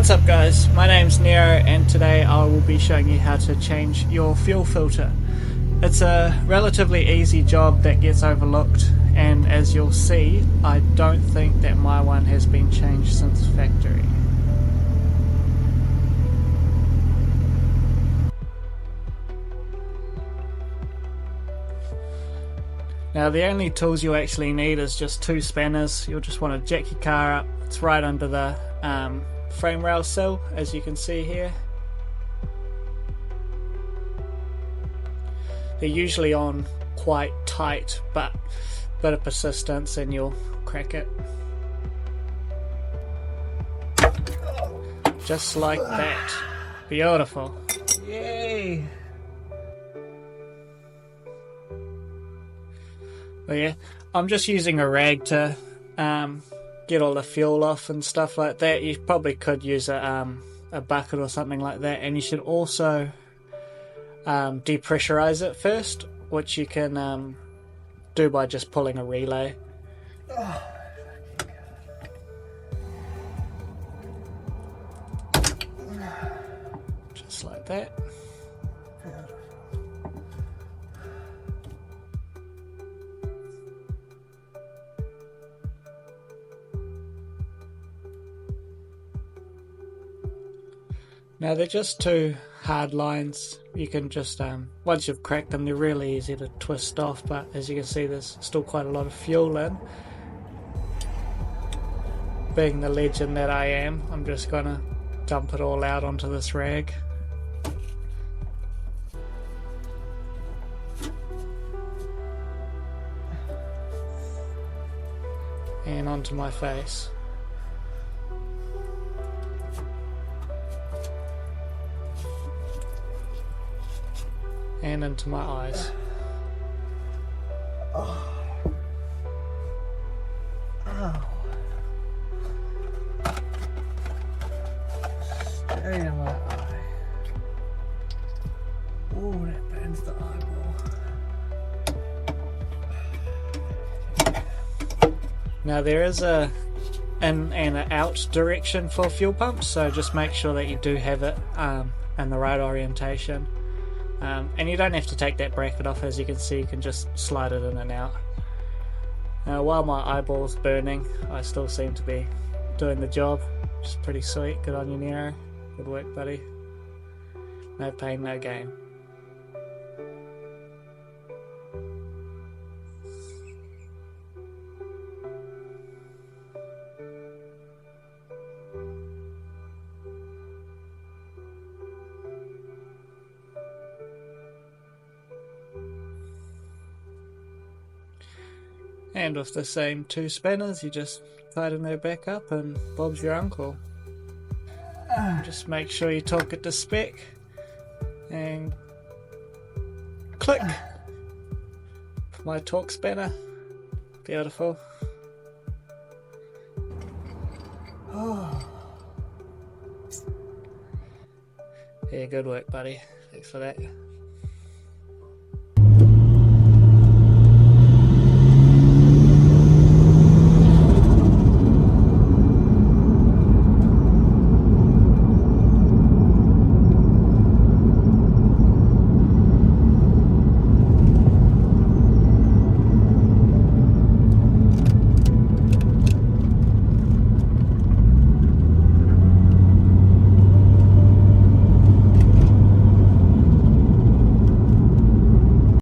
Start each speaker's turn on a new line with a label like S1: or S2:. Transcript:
S1: What's up guys, my name's Nero and today I will be showing you how to change your fuel filter. It's a relatively easy job that gets overlooked, and as you'll see, I don't think that my one has been changed since factory. Now the only tools you actually need is just two spanners. You'll just want to jack your car up. It's right under the frame rail sill, as you can see here. They're usually on quite tight, but a bit of persistence and you'll crack it. Just like that. Beautiful. Yay! But yeah, I'm just using a rag to get all the fuel off and stuff like that. You probably could use a bucket or something like that, and you should also depressurize it first, which you can do by just pulling a relay. Just like that. Now they're just two hard lines. You can just, once you've cracked them, they're really easy to twist off, but as you can see there's still quite a lot of fuel in. Being the legend that I am, I'm just going to dump it all out onto this rag. And onto my face. And into my eyes.
S2: Oh. Ow. Straight in my eye. Oh, that burns the eyeball.
S1: Now there is a in and an out direction for fuel pumps, so just make sure that you do have it in the right orientation. And you don't have to take that bracket off, as you can see, you can just slide it in and out. Now while my eyeball's burning, I still seem to be doing the job, which is pretty sweet. Good on you, Nero. Good work, buddy. No pain, no gain. And with the same two spanners, you just tighten her back up and Bob's your uncle. Just make sure you torque it to spec and click. My torque spanner. Beautiful.
S2: Oh.
S1: Yeah, good work, buddy. Thanks for that.